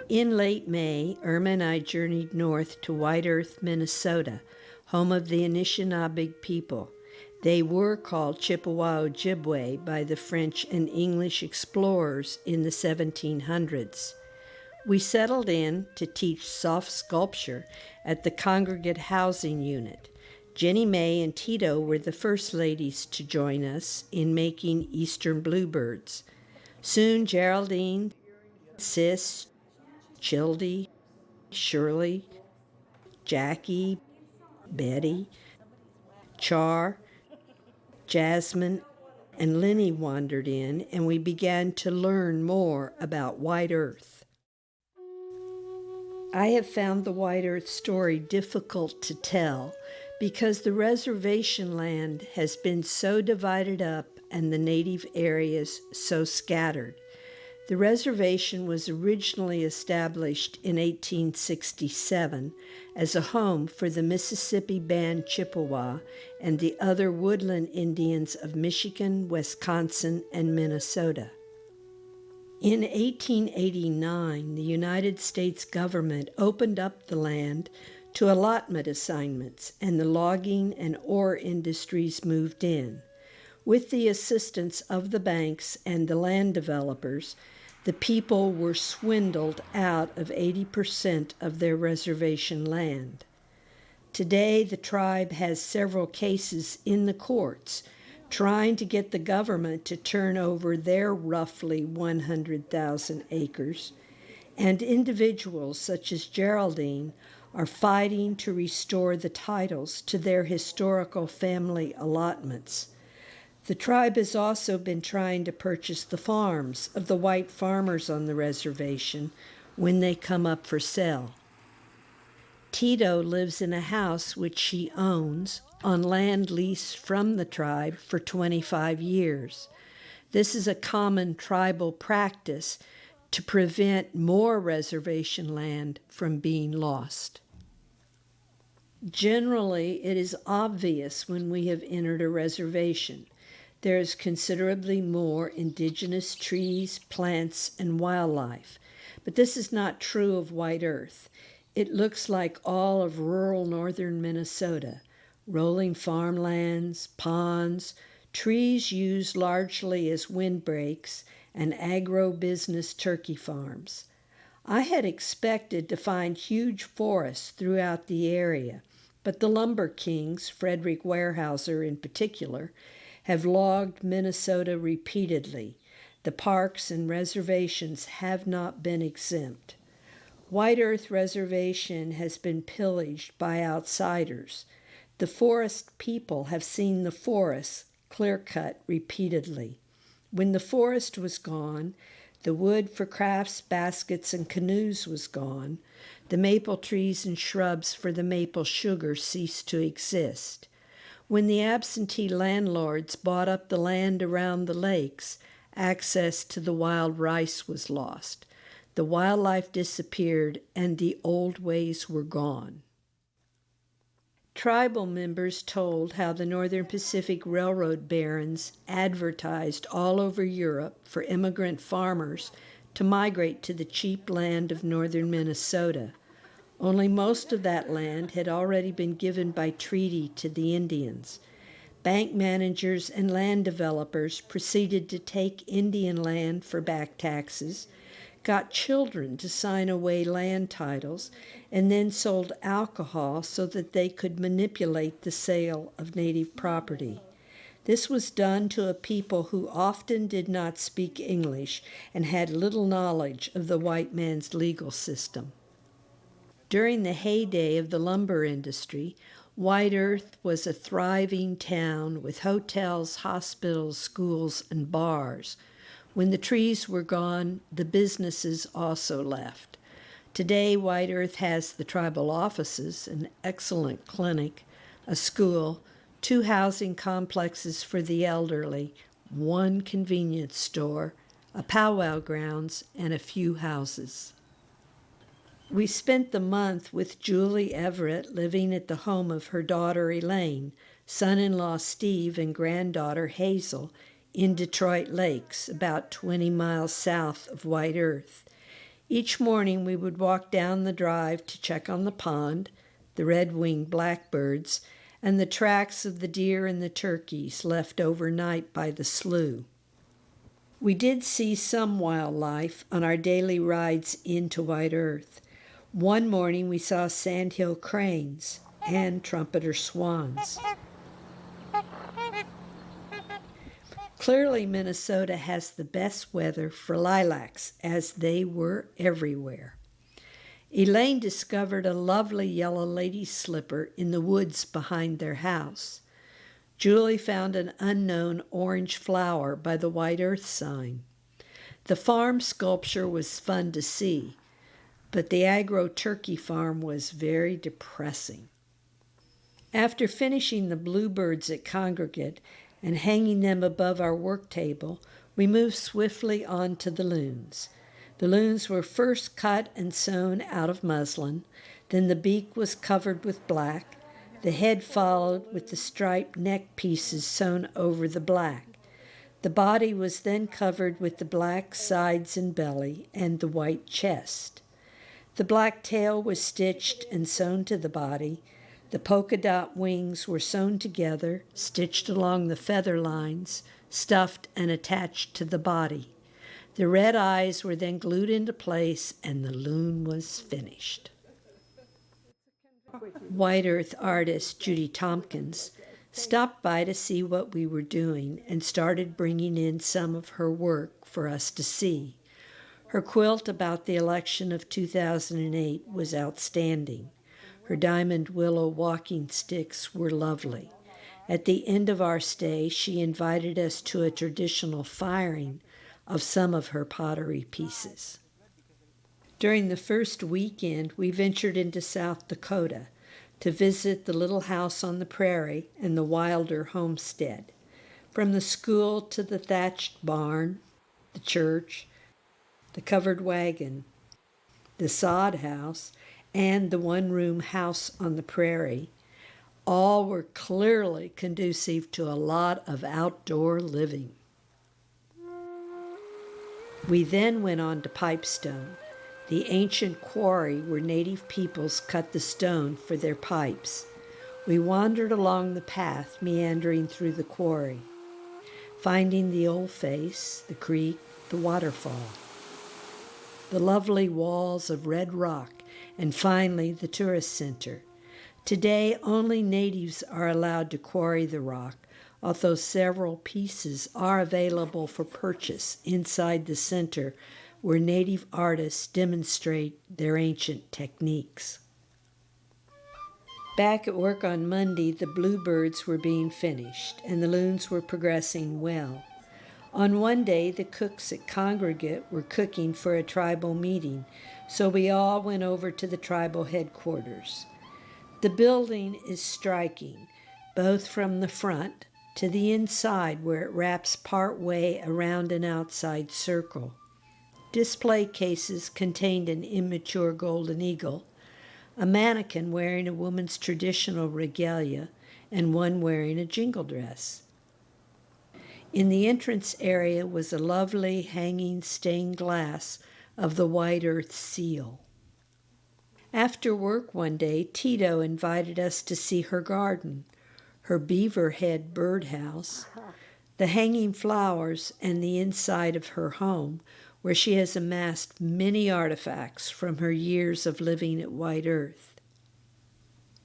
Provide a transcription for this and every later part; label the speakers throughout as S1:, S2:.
S1: In late May, Irma and I journeyed north to WhiteEarth, Minnesota, home of the Anishinaabe people. They were called Chippewa Ojibwe by the French and English explorers in the 1700s. We settled in to teach soft sculpture at the Congregate Housing Unit. Jenny May and Tito were the first ladies to join us in making Eastern bluebirds. Soon Geraldine, Sis, Childy, Shirley, Jackie, Betty, Char, Jasmine, and Lenny wandered in, and we began to learn more about WhiteEarth. I have found the WhiteEarth story difficult to tell because the reservation land has been so divided up and the native areas so scattered. The reservation was originally established in 1867 as a home for the Mississippi Band Chippewa and the other woodland Indians of Michigan, Wisconsin, and Minnesota. In 1889, the United States government opened up the land to allotment assignments, and the logging and ore industries moved in. With the assistance of the banks and the land developers, the people were swindled out of 80% of their reservation land. Today, the tribe has several cases in the courts trying to get the government to turn over their roughly 100,000 acres, and individuals such as Geraldine are fighting to restore the titles to their historical family allotments. The tribe has also been trying to purchase the farms of the white farmers on the reservation when they come up for sale. Tito lives in a house which she owns on land leased from the tribe for 25 years. This is a common tribal practice to prevent more reservation land from being lost. Generally, it is obvious when we have entered a reservation. There is considerably more indigenous trees, plants, and wildlife. But this is not true of WhiteEarth. It looks like all of rural northern Minnesota. Rolling farmlands, ponds, trees used largely as windbreaks, and agro-business turkey farms. I had expected to find huge forests throughout the area, but the lumber kings, Frederick Weyerhaeuser in particular, have logged Minnesota repeatedly. The parks and reservations have not been exempt. WhiteEarth Reservation has been pillaged by outsiders. The forest people have seen the forests clear-cut repeatedly. When the forest was gone, the wood for crafts, baskets, and canoes was gone. The maple trees and shrubs for the maple sugar ceased to exist. When the absentee landlords bought up the land around the lakes, access to the wild rice was lost. The wildlife disappeared, and the old ways were gone. Tribal members told how the Northern Pacific Railroad barons advertised all over Europe for immigrant farmers to migrate to the cheap land of northern Minnesota. Only most of that land had already been given by treaty to the Indians. Bank managers and land developers proceeded to take Indian land for back taxes, got children to sign away land titles, and then sold alcohol so that they could manipulate the sale of native property. This was done to a people who often did not speak English and had little knowledge of the white man's legal system. During the heyday of the lumber industry, WhiteEarth was a thriving town with hotels, hospitals, schools, and bars. When the trees were gone, the businesses also left. Today, WhiteEarth has the tribal offices, an excellent clinic, a school, 2 housing complexes for the elderly, 1 convenience store, a powwow grounds, and a few houses. We spent the month with Julie Everett living at the home of her daughter Elaine, son-in-law Steve, and granddaughter Hazel in Detroit Lakes, about 20 miles south of WhiteEarth. Each morning we would walk down the drive to check on the pond, the red-winged blackbirds, and the tracks of the deer and the turkeys left overnight by the slough. We did see some wildlife on our daily rides into White Earth. One morning we saw sandhill cranes and trumpeter swans. Clearly, Minnesota has the best weather for lilacs, as they were everywhere. Elaine discovered a lovely yellow lady's slipper in the woods behind their house. Julie found an unknown orange flower by the White Earth sign. The farm sculpture was fun to see, but the agro-turkey farm was very depressing. After finishing the bluebirds at Congregate and hanging them above our work table, we moved swiftly on to the loons. The loons were first cut and sewn out of muslin, then the beak was covered with black, the head followed with the striped neck pieces sewn over the black. The body was then covered with the black sides and belly and the white chest. The black tail was stitched and sewn to the body. The polka dot wings were sewn together, stitched along the feather lines, stuffed and attached to the body. The red eyes were then glued into place, and the loon was finished. White Earth artist Judy Tompkins stopped by to see what we were doing and started bringing in some of her work for us to see. Her quilt about the election of 2008 was outstanding. Her diamond willow walking sticks were lovely. At the end of our stay, she invited us to a traditional firing of some of her pottery pieces. During the first weekend, we ventured into South Dakota to visit the little house on the prairie and the Wilder homestead. From the school to the thatched barn, the church, the covered wagon, the sod house, and the one-room house on the prairie, all were clearly conducive to a lot of outdoor living. We then went on to Pipestone, the ancient quarry where native peoples cut the stone for their pipes. We wandered along the path meandering through the quarry, finding the old face, the creek, the waterfall, the lovely walls of red rock, and finally the tourist center. Today, only natives are allowed to quarry the rock, although several pieces are available for purchase inside the center where native artists demonstrate their ancient techniques. Back at work on Monday, the bluebirds were being finished, and the loons were progressing well. On one day, the cooks at Congregate were cooking for a tribal meeting, so we all went over to the tribal headquarters. The building is striking, both from the front to the inside where it wraps part way around an outside circle. Display cases contained an immature golden eagle, a mannequin wearing a woman's traditional regalia, and one wearing a jingle dress. In the entrance area was a lovely hanging stained glass of the White Earth seal. After work one day, Tito invited us to see her garden, her beaver head birdhouse, the hanging flowers, and the inside of her home, where she has amassed many artifacts from her years of living at White Earth.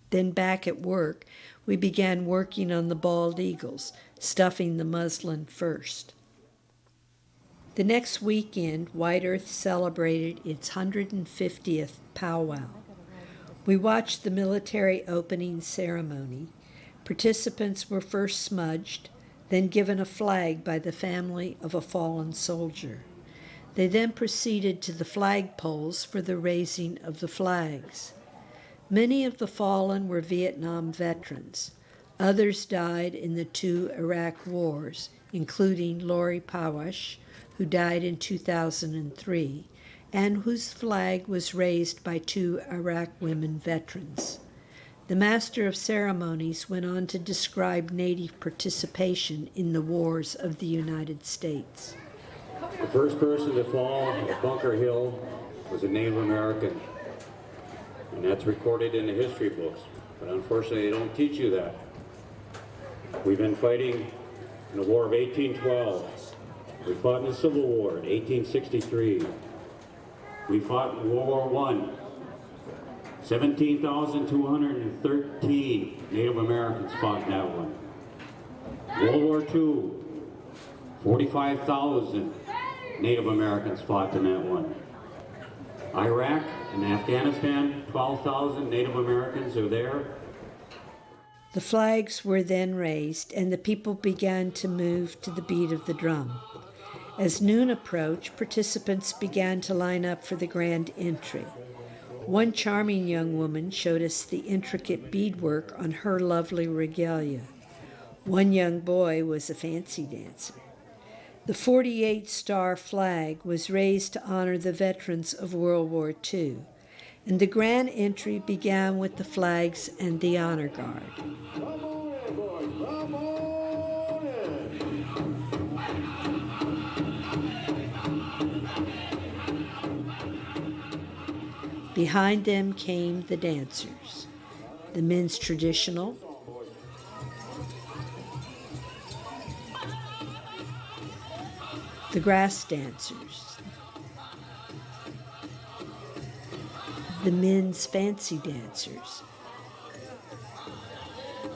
S1: Then back at work, we began working on the bald eagles, stuffing the muslin first. The next weekend, White Earth celebrated its 150th powwow. We watched the military opening ceremony. Participants were first smudged, then given a flag by the family of a fallen soldier. They then proceeded to the flagpoles for the raising of the flags. Many of the fallen were Vietnam veterans. Others died in the 2 Iraq wars, including Lori Pawash, who died in 2003, and whose flag was raised by 2 Iraq women veterans. The Master of Ceremonies went on to describe Native participation in the wars of the United States.
S2: The first person to fall at Bunker Hill was a Native American, and that's recorded in the history books. But unfortunately, they don't teach you that. We've been fighting in the War of 1812. We fought in the Civil War in 1863. We fought in World War I. 17,213 Native Americans fought in that one. World War II, 45,000 Native Americans fought in that one. Iraq and Afghanistan, 12,000 Native Americans are there.
S1: The flags were then raised, and the people began to move to the beat of the drum. As noon approached, participants began to line up for the grand entry. One charming young woman showed us the intricate beadwork on her lovely regalia. One young boy was a fancy dancer. The 48-star flag was raised to honor the veterans of World War II, and the grand entry began with the flags and the honor guard.
S3: Come on in, boys. Come on in.
S1: Behind them came the dancers, the men's traditional, the grass dancers, the men's fancy dancers,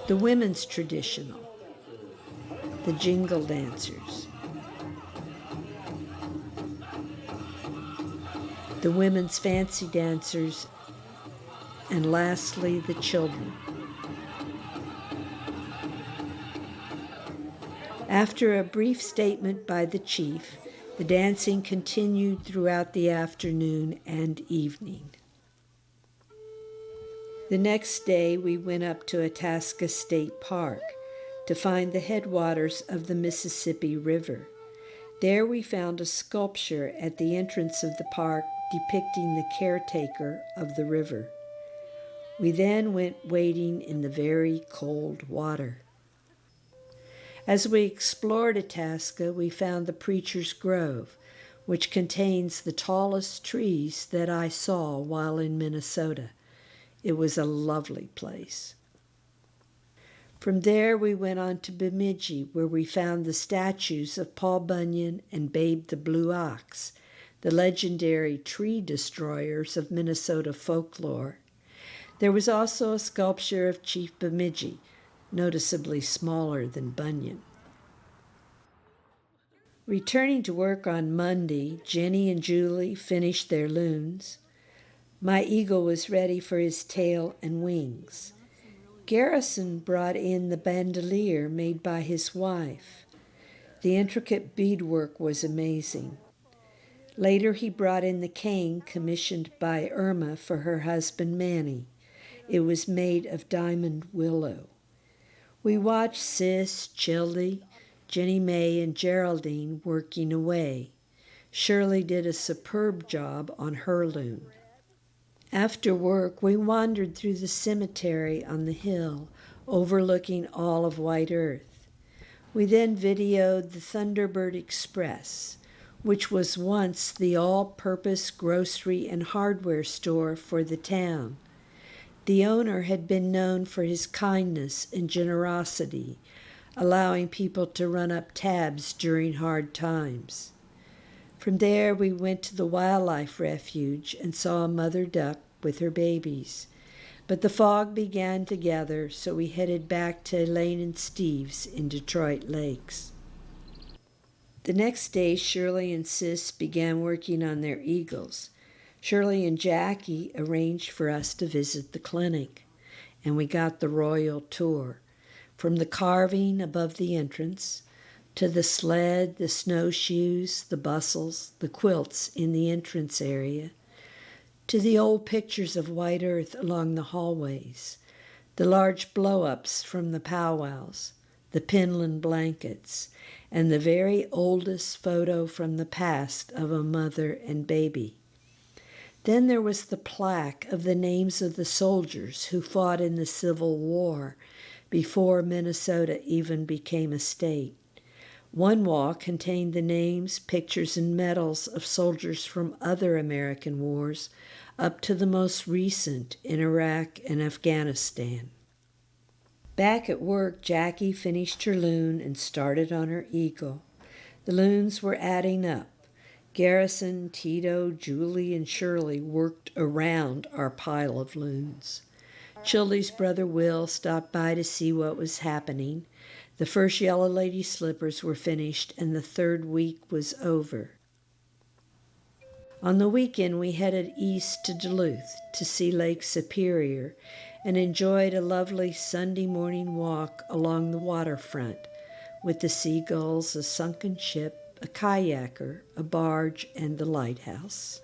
S1: the women's traditional, the jingle dancers, the women's fancy dancers, and lastly, the children. After a brief statement by the chief, the dancing continued throughout the afternoon and evening. The next day, we went up to Itasca State Park to find the headwaters of the Mississippi River. There we found a sculpture at the entrance of the park depicting the caretaker of the river. We then went wading in the very cold water. As we explored Itasca, we found the Preacher's Grove, which contains the tallest trees that I saw while in Minnesota. It was a lovely place. From there, we went on to Bemidji, where we found the statues of Paul Bunyan and Babe the Blue Ox, the legendary tree destroyers of Minnesota folklore. There was also a sculpture of Chief Bemidji, noticeably smaller than Bunyan. Returning to work on Monday, Jenny and Julie finished their loons. My eagle was ready for his tail and wings. Garrison brought in the bandolier made by his wife. The intricate beadwork was amazing. Later he brought in the cane commissioned by Irma for her husband Manny. It was made of diamond willow. We watched Sis, Childy, Jenny Mae, and Geraldine working away. Shirley did a superb job on her loom. After work, we wandered through the cemetery on the hill, overlooking all of White Earth. We then videoed the Thunderbird Express, which was once the all-purpose grocery and hardware store for the town. The owner had been known for his kindness and generosity, allowing people to run up tabs during hard times. From there, we went to the wildlife refuge and saw a mother duck with her babies. But the fog began to gather, so we headed back to Elaine and Steve's in Detroit Lakes. The next day, Shirley and Sis began working on their eagles. Shirley and Jackie arranged for us to visit the clinic, and we got the royal tour, from the carving above the entrance to the sled, the snowshoes, the bustles, the quilts in the entrance area, to the old pictures of White Earth along the hallways, the large blow-ups from the powwows, the Pinland blankets, and the very oldest photo from the past of a mother and baby. Then there was the plaque of the names of the soldiers who fought in the Civil War before Minnesota even became a state. One wall contained the names, pictures, and medals of soldiers from other American wars, up to the most recent in Iraq and Afghanistan. Back at work, Jackie finished her loon and started on her eagle. The loons were adding up. Garrison, Tito, Julie, and Shirley worked around our pile of loons. Childy's brother Will stopped by to see what was happening. The first Yellow Lady slippers were finished and the third week was over. On the weekend, we headed east to Duluth to see Lake Superior and enjoyed a lovely Sunday morning walk along the waterfront with the seagulls, a sunken ship, a kayaker, a barge, and the lighthouse.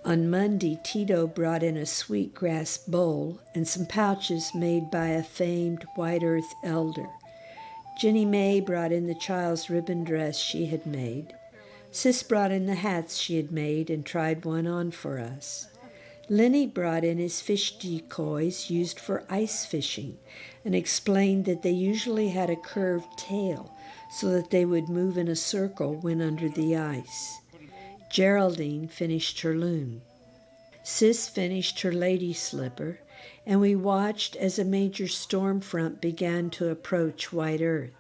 S1: On Monday, Tito brought in a sweetgrass bowl and some pouches made by a famed WhiteEarth elder. Jenny May brought in the child's ribbon dress she had made. Sis brought in the hats she had made and tried one on for us. Lenny brought in his fish decoys used for ice fishing and explained that they usually had a curved tail so that they would move in a circle when under the ice. Geraldine finished her loon. Sis finished her lady slipper, and we watched as a major storm front began to approach WhiteEarth.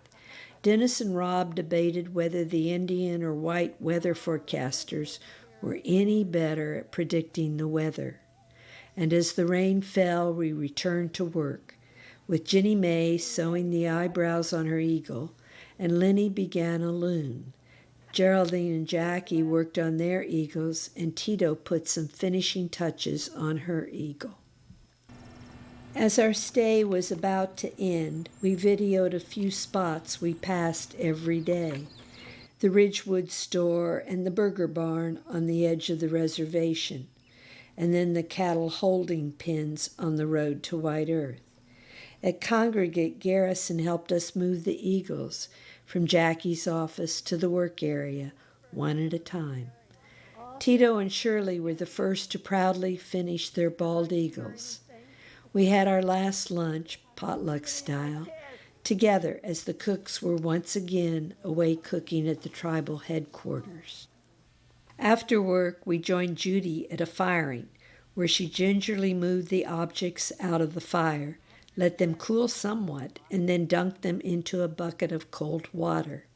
S1: Dennis and Rob debated whether the Indian or white weather forecasters were any better at predicting the weather. And as the rain fell, we returned to work, with Jenny May sewing the eyebrows on her eagle, and Lenny began a loon. Geraldine and Jackie worked on their eagles, and Tito put some finishing touches on her eagle. As our stay was about to end, we videoed a few spots we passed every day. The Ridgewood store and the burger barn on the edge of the reservation, and then the cattle holding pens on the road to WhiteEarth. At Congregate, Garrison helped us move the eagles from Jackie's office to the work area, one at a time. Tito and Shirley were the first to proudly finish their bald eagles. We had our last lunch, potluck style, together as the cooks were once again away cooking at the tribal headquarters. After work, we joined Judy at a firing, where she gingerly moved the objects out of the fire, let them cool somewhat, and then dunked them into a bucket of cold water.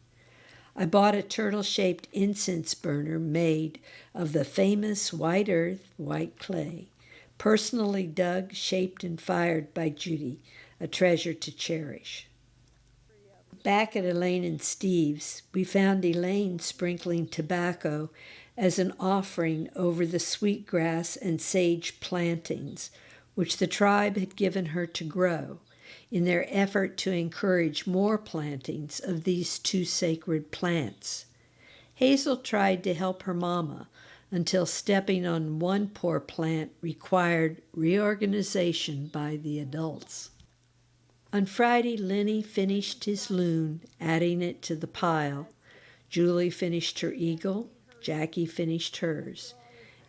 S1: I bought a turtle-shaped incense burner made of the famous WhiteEarth white clay, personally dug, shaped, and fired by Judy, a treasure to cherish. Back at Elaine and Steve's, we found Elaine sprinkling tobacco as an offering over the sweetgrass and sage plantings, which the tribe had given her to grow, in their effort to encourage more plantings of these two sacred plants. Hazel tried to help her mama, until stepping on one poor plant required reorganization by the adults. On Friday, Lenny finished his loon, adding it to the pile. Julie finished her eagle. Jackie finished hers.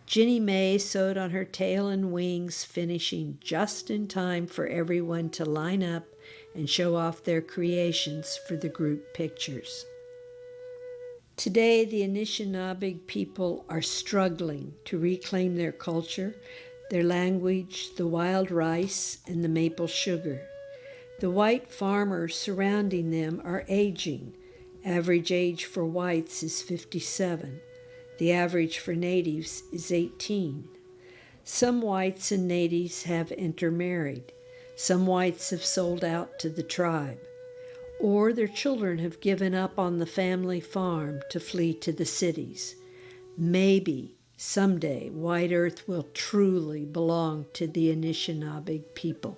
S1: Jenny May sewed on her tail and wings, finishing just in time for everyone to line up and show off their creations for the group pictures. Today, the Anishinaabe people are struggling to reclaim their culture, their language, the wild rice, and the maple sugar. The white farmers surrounding them are aging. Average age for whites is 57. The average for natives is 18. Some whites and natives have intermarried. Some whites have sold out to the tribe, or their children have given up on the family farm to flee to the cities. Maybe someday WhiteEarth will truly belong to the Anishinaabe people.